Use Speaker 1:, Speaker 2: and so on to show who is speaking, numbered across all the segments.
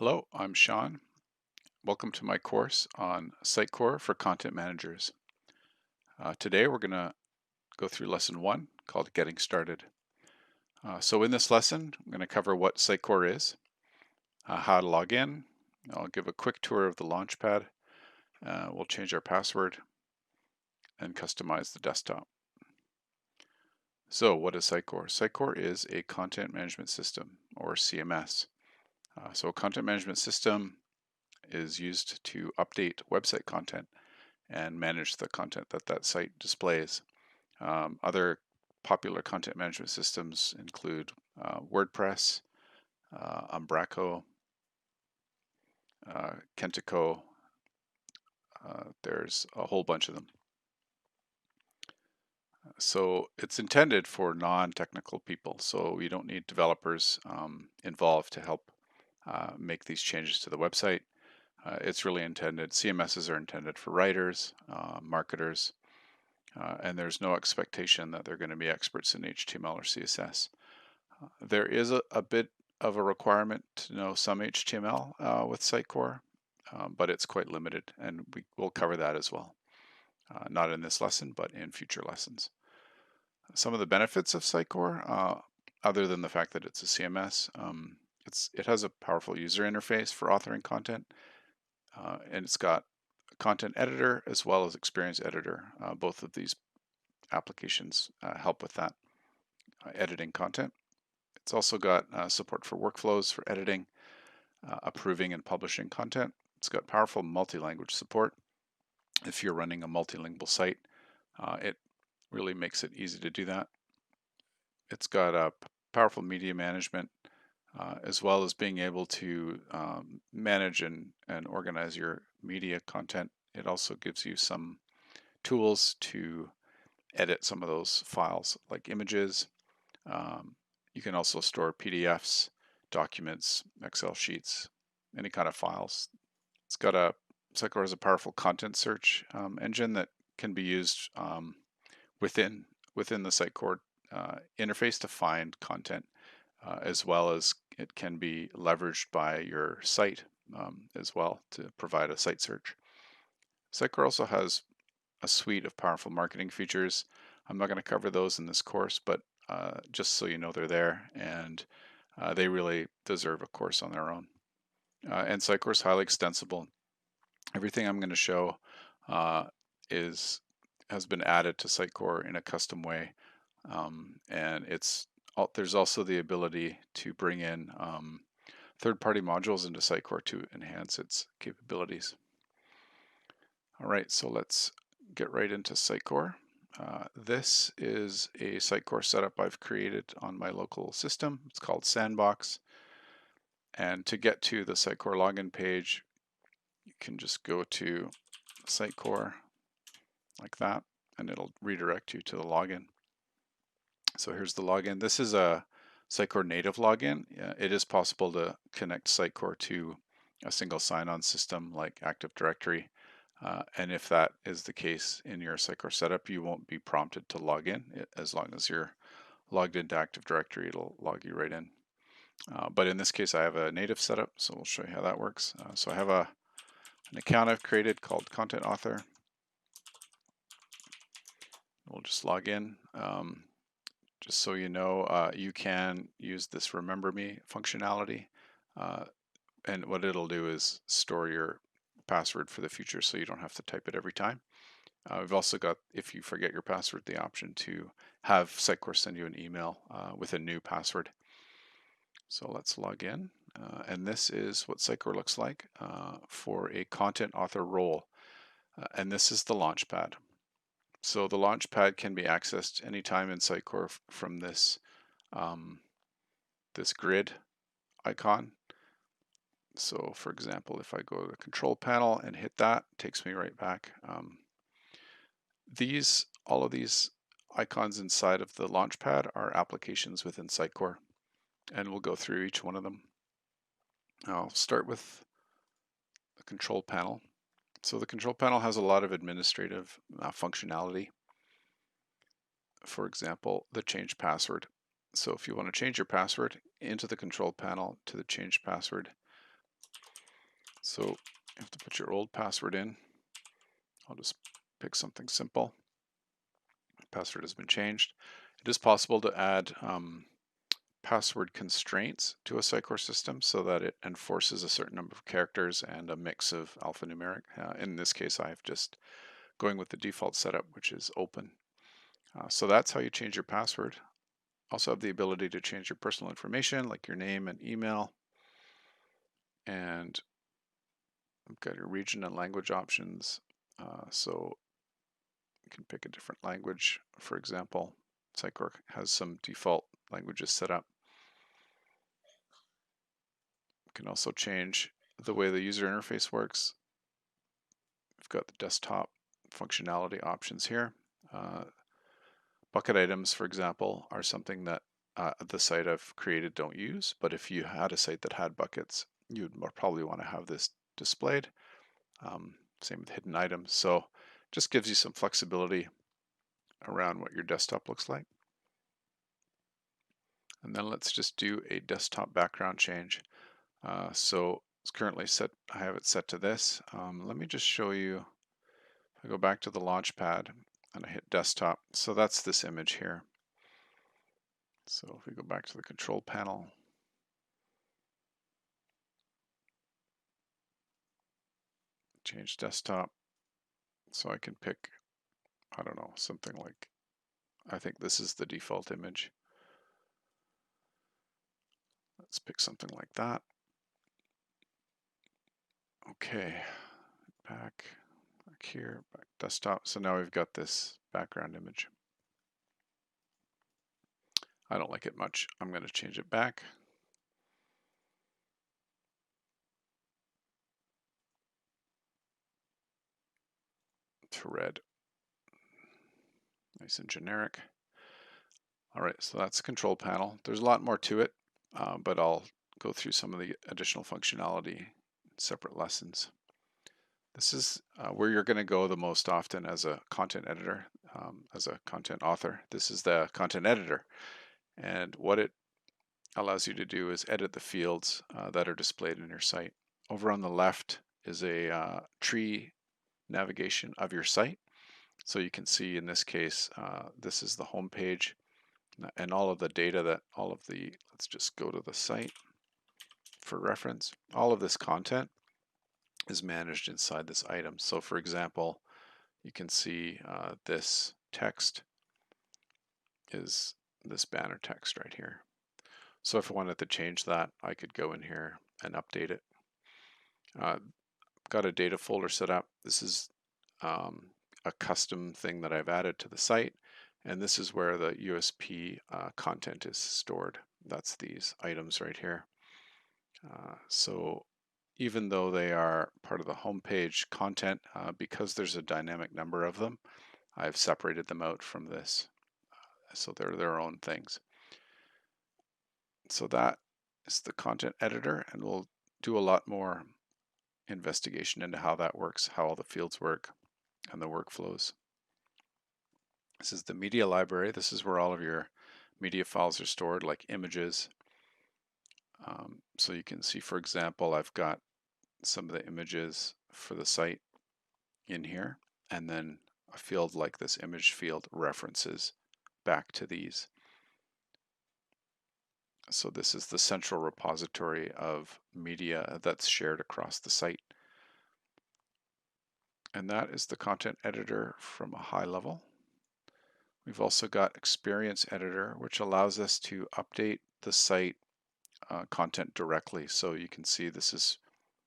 Speaker 1: Hello, I'm Sean. Welcome to my course on Sitecore for Content Managers. Today we're going to go through lesson 1 called Getting Started. So in this lesson, I'm going to cover what Sitecore is, how to log in. I'll give a quick tour of the Launchpad. We'll change our password and customize the desktop. So what is Sitecore? Sitecore is a content management system, or CMS. So a content management system is used to update website content and manage the content that that site displays. Other popular content management systems include WordPress, Umbraco, Kentico. There's a whole bunch of them. So it's intended for non-technical people. So you don't need developers involved to help make these changes to the website. It's really intended, CMSs are intended for writers, marketers, and there's no expectation that they're going to be experts in HTML or CSS. There is a bit of a requirement to know some HTML with Sitecore, but it's quite limited, and we will cover that as well. Not in this lesson, but in future lessons. Some of the benefits of Sitecore, other than the fact that it's a CMS, it has a powerful user interface for authoring content, and it's got a content editor as well as experience editor. Both of these applications help with that, editing content. It's also got support for workflows for editing, approving and publishing content. It's got powerful multi-language support. If you're running a multilingual site, it really makes it easy to do that. It's got a powerful media management, as well as being able to manage and organize your media content. It also gives you some tools to edit some of those files, like images. You can also store PDFs, documents, Excel sheets, any kind of files. It's got Sitecore has a powerful content search engine that can be used within the Sitecore interface to find content, as well as it can be leveraged by your site as well to provide a site search. Sitecore also has a suite of powerful marketing features. I'm not going to cover those in this course, but just so you know they're there, and they really deserve a course on their own. And Sitecore is highly extensible. Everything I'm going to show has been added to Sitecore in a custom way, and there's also the ability to bring in third-party modules into Sitecore to enhance its capabilities. All right, so let's get right into Sitecore. This is a Sitecore setup I've created on my local system. It's called Sandbox. And to get to the Sitecore login page, you can just go to Sitecore like that, and it'll redirect you to the login. So here's the login. This is a Sitecore native login. It is possible to connect Sitecore to a single sign-on system like Active Directory. And if that is the case in your Sitecore setup, you won't be prompted to log in. As long as you're logged into Active Directory, it'll log you right in. But in this case, I have a native setup, so we'll show you how that works. So I have an account I've created called Content Author. We'll just log in. Just so you know, you can use this Remember Me functionality. And what it'll do is store your password for the future so you don't have to type it every time. We've also got, if you forget your password, the option to have Sitecore send you an email with a new password. So let's log in. And this is what Sitecore looks like for a content author role. And this is the Launchpad. So the Launchpad can be accessed anytime in Sitecore from this, this grid icon. So for example, if I go to the control panel and hit that, it takes me right back. All of these icons inside of the Launchpad are applications within Sitecore, and we'll go through each one of them. I'll start with the control panel. So the control panel has a lot of administrative functionality. For example, the change password. So if you want to change your password into the control panel to the change password, So you have to put your old password in. I'll just pick something simple. Password has been changed. It is possible to add password constraints to a Sitecore system so that it enforces a certain number of characters and a mix of alphanumeric. In this case, I've just going with the default setup, which is open. So that's how you change your password. Also have the ability to change your personal information like your name and email. And I've got your region and language options. So you can pick a different language. For example, Sitecore has some default languages set up. You can also change the way the user interface works. We've got the desktop functionality options here. Bucket items, for example, are something that the site I've created don't use, but if you had a site that had buckets, you'd probably want to have this displayed. Same with hidden items. So just gives you some flexibility around what your desktop looks like. And then let's just do a desktop background change. So it's currently set, I have it set to this. Let me just show you, if I go back to the Launchpad and I hit desktop, so that's this image here. So if we go back to the control panel, change desktop, so I can pick, I don't know, something like, I think this is the default image. Let's pick something like that. Okay, back here, back desktop. So now we've got this background image. I don't like it much. I'm going to change it back. To red. Nice and generic. All right, so that's the control panel. There's a lot more to it, but I'll go through some of the additional functionality in separate lessons. This is where you're going to go the most often as a content editor, as a content author. This is the content editor. And what it allows you to do is edit the fields that are displayed in your site. Over on the left is a tree navigation of your site. So you can see in this case, this is the home page and all of the data that let's just go to the site for reference. All of this content is managed inside this item. So for example, you can see this text is this banner text right here. So if I wanted to change that, I could go in here and update it. Got a data folder set up. This is a custom thing that I've added to the site, and this is where the USP content is stored. That's these items right here. So even though they are part of the homepage content, because there's a dynamic number of them, I've separated them out from this. So they're their own things. So that is the content editor, and we'll do a lot more investigation into how that works, how all the fields work, and the workflows. This is the media library. This is where all of your media files are stored, like images. So you can see, for example, I've got some of the images for the site in here, and then a field like this image field references back to these. So this is the central repository of media that's shared across the site. And that is the content editor from a high level. We've also got Experience Editor, which allows us to update the site content directly. So you can see this is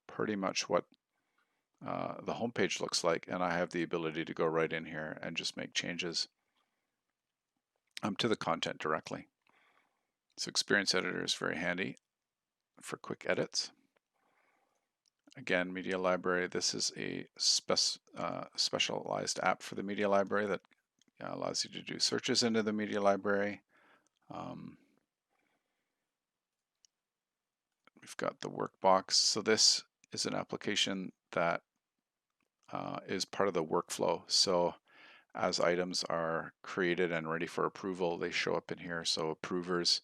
Speaker 1: pretty much what the homepage looks like, and I have the ability to go right in here and just make changes to the content directly. So Experience Editor is very handy for quick edits. Again, Media Library, this is a specialized app for the Media Library that allows you to do searches into the Media Library. We've got the workbox. So this is an application that is part of the workflow. So as items are created and ready for approval, they show up in here. So approvers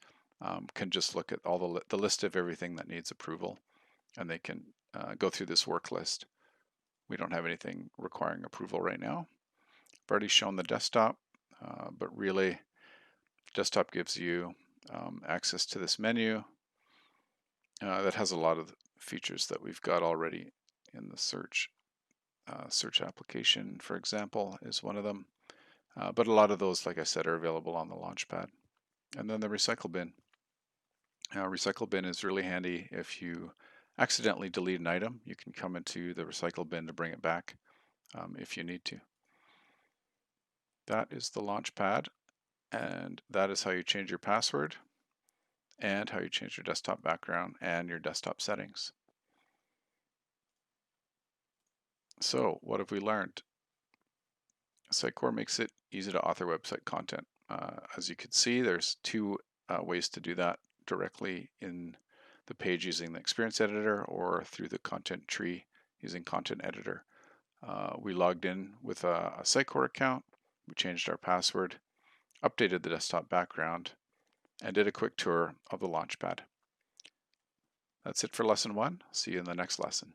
Speaker 1: can just look at all the list of everything that needs approval, and they can go through this work list. We don't have anything requiring approval right now. I've already shown the desktop, but really desktop gives you access to this menu that has a lot of features that we've got already in the search. Search application, for example, is one of them. But a lot of those, like I said, are available on the Launchpad. And then the recycle bin. Recycle bin is really handy if you accidentally delete an item. You can come into the recycle bin to bring it back if you need to. That is the Launchpad, and that is how you change your password and how you change your desktop background and your desktop settings. So what have we learned? Sitecore makes it easy to author website content. As you can see, there's two ways to do that: directly in the page using the experience editor or through the content tree using content editor. We logged in with a Sitecore account, we changed our password, updated the desktop background, and did a quick tour of the Launchpad. That's it for lesson 1. See you in the next lesson.